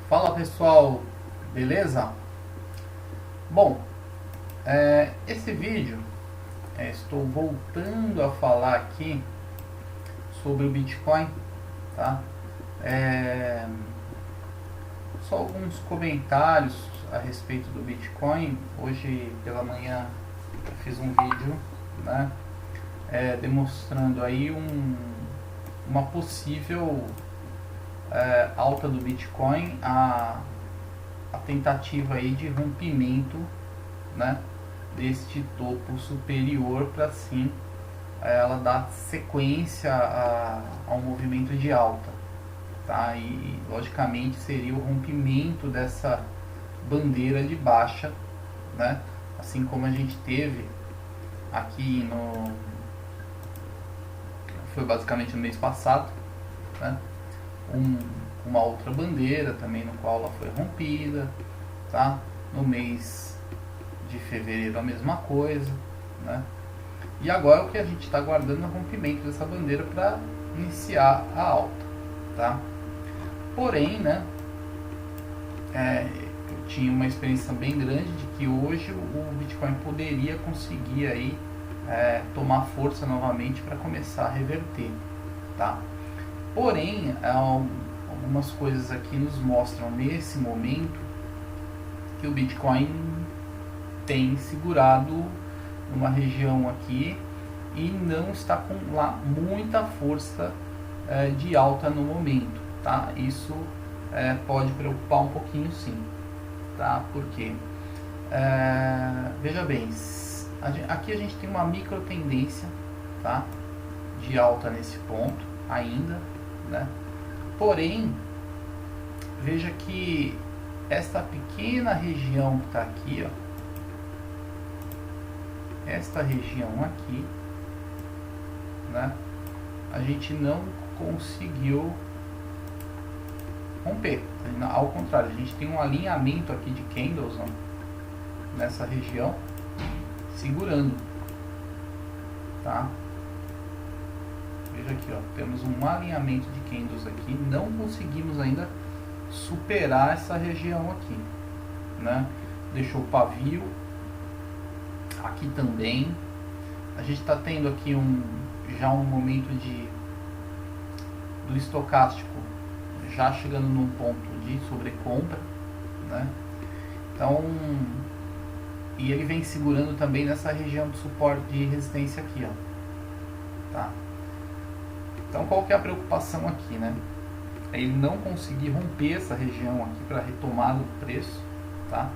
Fala pessoal, beleza? Bom, esse vídeo estou voltando a falar aqui sobre o Bitcoin, tá? É, Só alguns comentários a respeito do Bitcoin. Hoje pela manhã eu fiz um vídeo, né? Demonstrando aí uma possível alta do Bitcoin, a tentativa aí de rompimento, né, deste topo superior para sim ela dar sequência ao movimento de alta, tá? E logicamente seria o rompimento dessa bandeira de baixa, né? Assim como a gente teve aqui foi basicamente no mês passado, né? Uma outra bandeira também no qual ela foi rompida, tá? No mês de fevereiro a mesma coisa, né? E agora o que a gente está aguardando é o rompimento dessa bandeira para iniciar a alta, tá? Porém, né? Eu tinha uma experiência bem grande de que hoje o Bitcoin poderia conseguir aí tomar força novamente para começar a reverter, tá? Porém, algumas coisas aqui nos mostram nesse momento que o Bitcoin tem segurado numa região aqui e não está com lá muita força de alta no momento, tá? Isso pode preocupar um pouquinho, sim, tá? Porque veja bem, aqui a gente tem uma micro tendência, tá? De alta nesse ponto ainda, né? Porém, veja que esta pequena região que está aqui, ó, esta região aqui, né, a gente não conseguiu romper. Ao contrário, a gente tem um alinhamento aqui de candles, ó, nessa região, segurando, tá? Veja aqui, ó, temos um alinhamento de candles aqui, não conseguimos ainda superar essa região aqui, né? Deixou o pavio aqui também. A gente está tendo aqui já um momento do estocástico já chegando num ponto de sobrecompra, né? Então, e ele vem segurando também nessa região de suporte de resistência aqui, ó, tá? Então, qual que é a preocupação aqui, né? É ele não conseguir romper essa região aqui para retomada do preço, tá?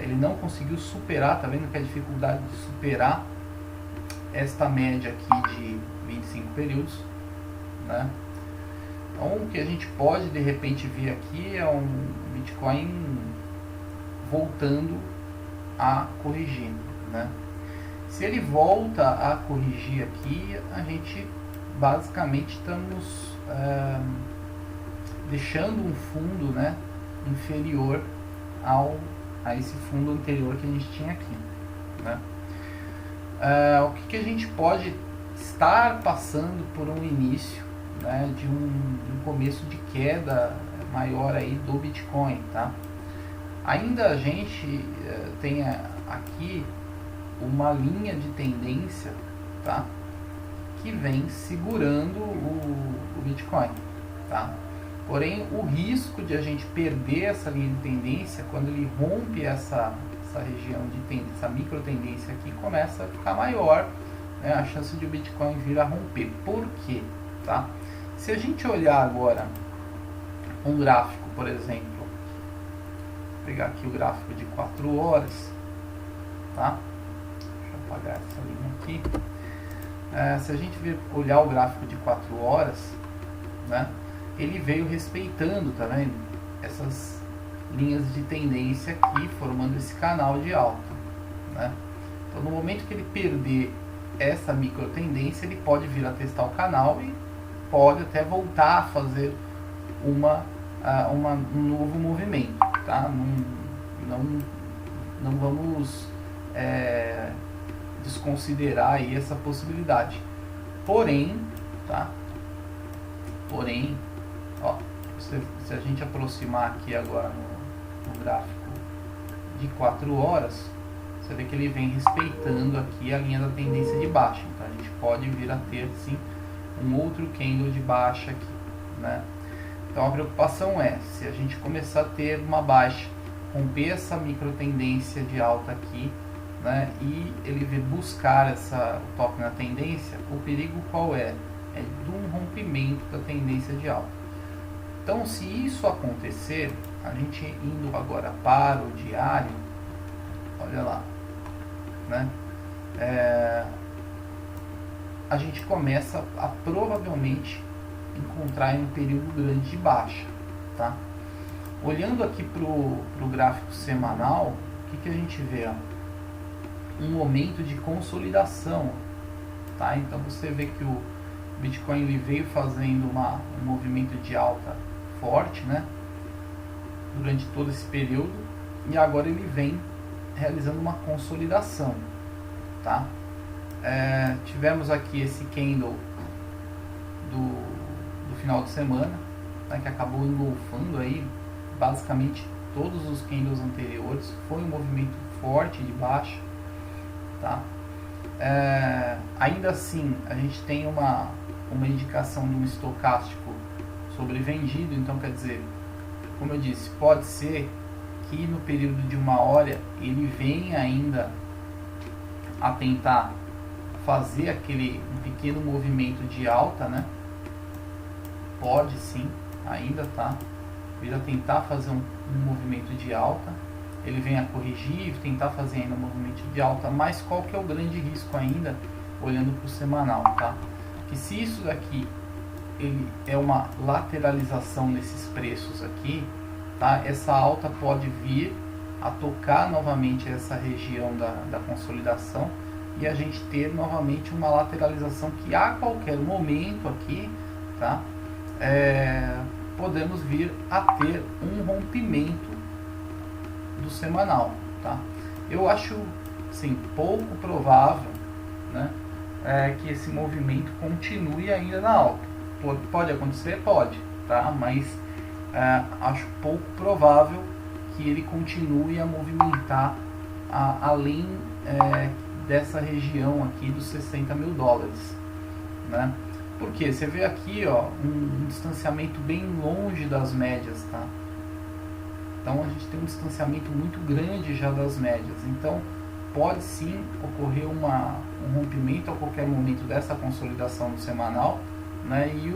Ele não conseguiu superar, tá vendo que a dificuldade de superar esta média aqui de 25 períodos, né? Então, o que a gente pode de repente ver aqui é um Bitcoin voltando a corrigir, né? Se ele volta a corrigir aqui, a gente basicamente estamos deixando um fundo, né, inferior a esse fundo anterior que a gente tinha aqui, né? O que a gente pode estar passando por um início, né, de um começo de queda maior aí do Bitcoin, tá? Ainda a gente tem aqui uma linha de tendência, tá, que vem segurando o Bitcoin, tá? Porém, o risco de a gente perder essa linha de tendência, quando ele rompe essa região de tendência, essa micro tendência aqui, começa a ficar maior, né? A chance de o Bitcoin vir a romper. Por quê? Tá? Se a gente olhar agora um gráfico, por exemplo, vou pegar aqui o gráfico de 4 horas, tá? Deixa eu apagar essa linha aqui. Se a gente olhar o gráfico de 4 horas, né, ele veio respeitando, tá vendo? Essas linhas de tendência aqui, formando esse canal de alta, né? Então, no momento que ele perder essa micro tendência, ele pode vir a testar o canal e pode até voltar a fazer um novo movimento, tá? Não vamos desconsiderar aí essa possibilidade. Porém, tá? Porém, ó, se a gente aproximar aqui agora no gráfico de 4 horas, você vê que ele vem respeitando aqui a linha da tendência de baixa. Então a gente pode vir a ter sim um outro candle de baixa aqui, né? Então a preocupação é, se a gente começar a ter uma baixa, romper essa micro tendência de alta aqui, né, e ele vir buscar o toque na tendência, o perigo qual é? É de um rompimento da tendência de alta. Então, se isso acontecer, a gente indo agora para o diário, olha lá, né, a gente começa a provavelmente encontrar um período grande de baixa, tá? Olhando aqui para o gráfico semanal, o que a gente vê? Ó? Um momento de consolidação, tá? Então você vê que o Bitcoin ele veio fazendo um movimento de alta forte, né, durante todo esse período, e agora ele vem realizando uma consolidação, tá? Tivemos aqui esse candle do final de semana, né, que acabou engolfando aí basicamente todos os candles anteriores. Foi um movimento forte de baixa, tá? Ainda assim a gente tem uma indicação de um estocástico sobrevendido. Então quer dizer, como eu disse, pode ser que no período de 1 hora ele venha ainda a tentar fazer um pequeno movimento de alta, né? Pode sim, ainda tá, vir a tentar fazer um movimento de alta, ele vem a corrigir, tentar fazer ainda um movimento de alta, mas qual que é o grande risco ainda, olhando para o semanal, tá? Que se isso daqui ele é uma lateralização nesses preços aqui, tá? Essa alta pode vir a tocar novamente essa região da consolidação e a gente ter novamente uma lateralização que a qualquer momento aqui, tá? Podemos vir a ter um rompimento do semanal, tá? Eu acho, sim, pouco provável, né, que esse movimento continue ainda na alta. Pode acontecer? Pode, tá? Mas acho pouco provável que ele continue a movimentar além dessa região aqui dos 60 mil dólares, né? Porque você vê aqui, ó, um distanciamento bem longe das médias, tá? Então a gente tem um distanciamento muito grande já das médias. Então pode sim ocorrer um rompimento a qualquer momento dessa consolidação do semanal, né? E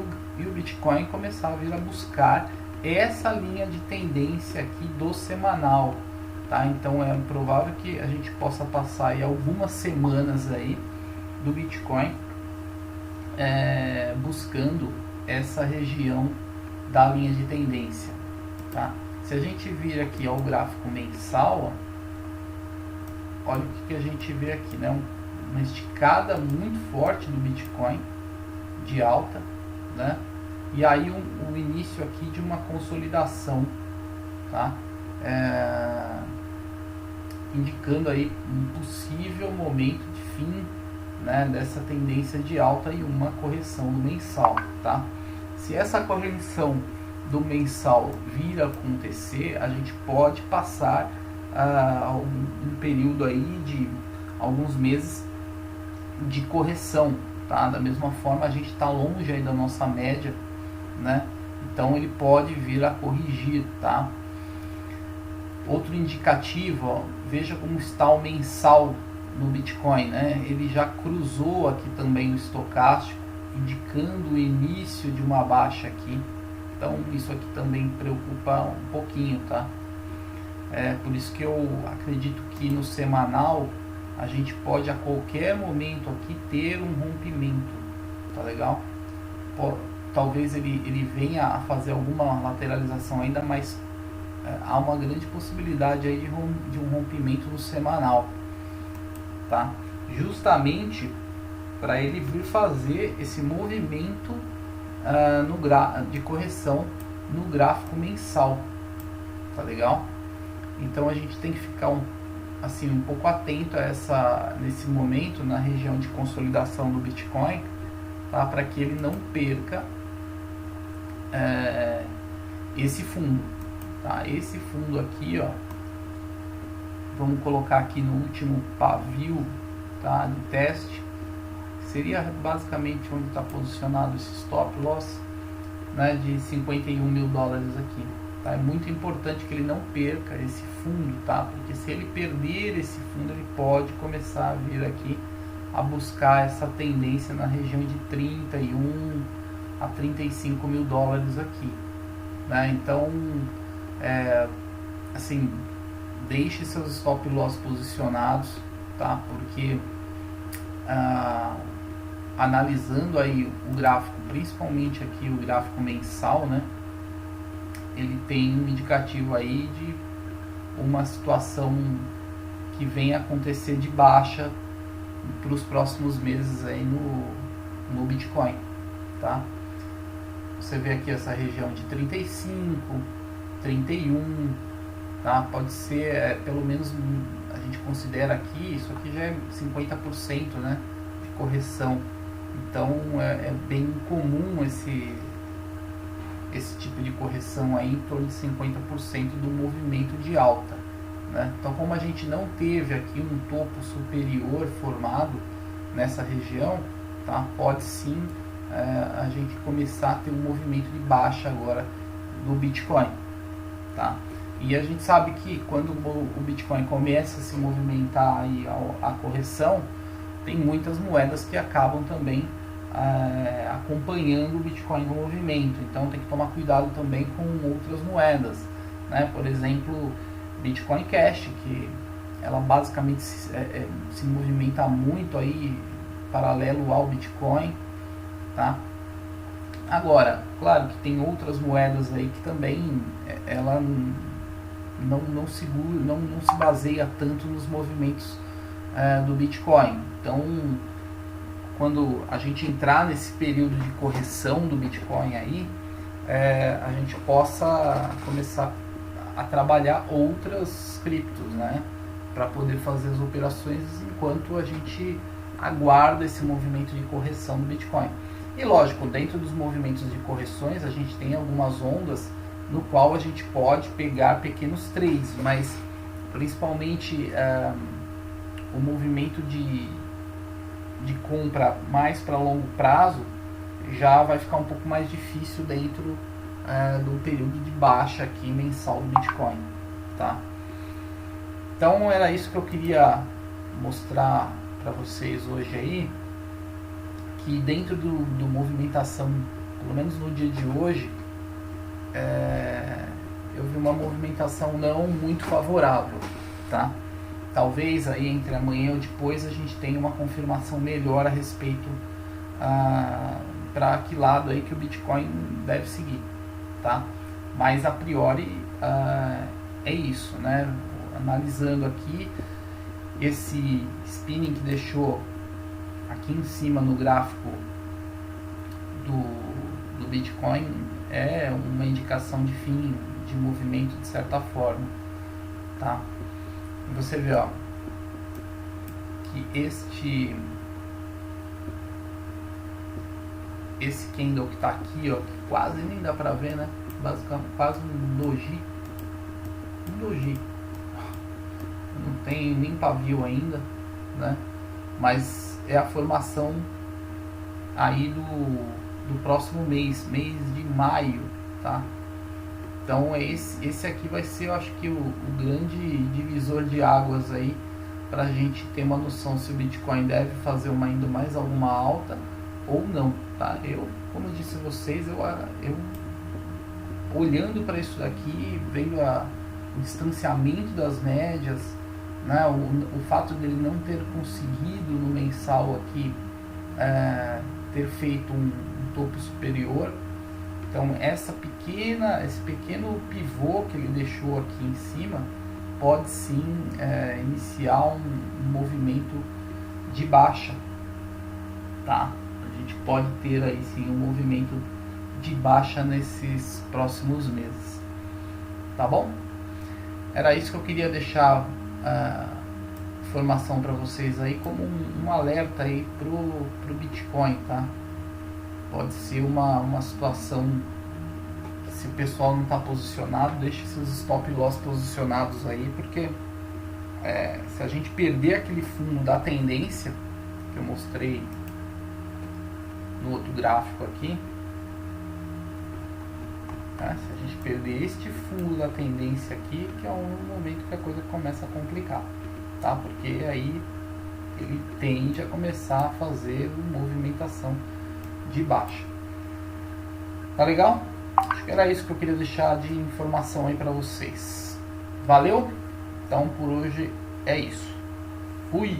o Bitcoin começar a vir a buscar essa linha de tendência aqui do semanal, tá? Então é provável que a gente possa passar aí algumas semanas aí do Bitcoin buscando essa região da linha de tendência, tá? Se a gente vir aqui ao gráfico mensal, olha o que a gente vê aqui, né? Uma esticada muito forte do Bitcoin de alta, né? E aí o início aqui de uma consolidação, tá? Indicando aí um possível momento de fim, né, dessa tendência de alta e uma correção no mensal, tá? Se essa correção do mensal vir a acontecer, a gente pode passar um período aí de alguns meses de correção, tá? Da mesma forma, a gente está longe aí da nossa média, né? Então ele pode vir a corrigir, tá? Outro indicativo, ó, veja como está o mensal no Bitcoin, né? Ele já cruzou aqui também o estocástico, indicando o início de uma baixa aqui. Então isso aqui também preocupa um pouquinho, tá? Por isso que eu acredito que no semanal a gente pode a qualquer momento aqui ter um rompimento, tá legal? Talvez ele venha a fazer alguma lateralização ainda, mas há uma grande possibilidade aí de um rompimento no semanal, tá? Justamente para ele vir fazer esse movimento de correção no gráfico mensal, tá legal? Então a gente tem que ficar um pouco atento a nesse momento na região de consolidação do Bitcoin, tá? Para que ele não perca esse fundo, tá? Esse fundo aqui, ó, vamos colocar aqui no último pavio, tá, de teste, seria basicamente onde está posicionado esse stop loss, né, de 51 mil dólares aqui, tá? É muito importante que ele não perca esse fundo, tá? Porque se ele perder esse fundo, ele pode começar a vir aqui a buscar essa tendência na região de 31 a 35 mil dólares aqui, né? Então, assim, deixe seus stop loss posicionados, tá? Porque analisando aí o gráfico, principalmente aqui o gráfico mensal, né, ele tem um indicativo aí de uma situação que vem acontecer de baixa para os próximos meses aí no Bitcoin, tá? Você vê aqui essa região de 35, 31, tá? Pode ser, pelo menos a gente considera aqui, isso aqui já é 50%, né, de correção. Então é bem comum esse tipo de correção aí, em torno de 50% do movimento de alta, né? Então, como a gente não teve aqui um topo superior formado nessa região, tá? Pode sim a gente começar a ter um movimento de baixa agora do Bitcoin, tá? E a gente sabe que quando o Bitcoin começa a se movimentar aí a correção, tem muitas moedas que acabam também acompanhando o Bitcoin no movimento. Então tem que tomar cuidado também com outras moedas, né? Por exemplo, Bitcoin Cash, que ela basicamente se movimenta muito aí paralelo ao Bitcoin, tá? Agora, claro que tem outras moedas aí que também ela não se baseia tanto nos movimentos do Bitcoin. Então, quando a gente entrar nesse período de correção do Bitcoin aí, a gente possa começar a trabalhar outras criptos, né, para poder fazer as operações enquanto a gente aguarda esse movimento de correção do Bitcoin. E lógico, dentro dos movimentos de correções a gente tem algumas ondas no qual a gente pode pegar pequenos trades, mas principalmente o movimento de compra mais para longo prazo já vai ficar um pouco mais difícil dentro do período de baixa aqui mensal do Bitcoin, tá? Então era isso que eu queria mostrar para vocês hoje aí, que dentro do movimentação, pelo menos no dia de hoje, eu vi uma movimentação não muito favorável, tá? Talvez aí entre amanhã ou depois a gente tenha uma confirmação melhor a respeito para que lado aí que o Bitcoin deve seguir, tá? Mas a priori é isso, né? Analisando aqui esse spinning que deixou aqui em cima no gráfico do Bitcoin é uma indicação de fim de movimento de certa forma, tá? Você vê, ó, que esse candle que tá aqui, ó, que quase nem dá pra ver, né? Basicamente quase um doji, não tem nem pavio ainda, né? Mas é a formação aí do próximo mês de maio, tá? Então esse aqui vai ser, eu acho que o grande divisor de águas aí, para a gente ter uma noção se o Bitcoin deve fazer ainda mais alguma alta ou não, tá? Como eu disse a vocês, eu olhando para isso daqui, vendo o distanciamento das médias, né? O fato dele não ter conseguido no mensal aqui ter feito um topo superior. Então esse pequeno pivô que ele deixou aqui em cima pode sim iniciar um movimento de baixa, tá? A gente pode ter aí sim um movimento de baixa nesses próximos meses, tá bom? Era isso que eu queria deixar informação para vocês aí como um alerta aí pro Bitcoin, tá? Pode ser uma situação se o pessoal não está posicionado, deixe seus stop loss posicionados aí, porque se a gente perder aquele fundo da tendência que eu mostrei no outro gráfico aqui, tá? Se a gente perder este fundo da tendência aqui, que é um momento que a coisa começa a complicar, tá? Porque aí ele tende a começar a fazer uma movimentação de baixa. Tá legal? Acho que era isso que eu queria deixar de informação aí para vocês. Valeu? Então por hoje é isso. Fui!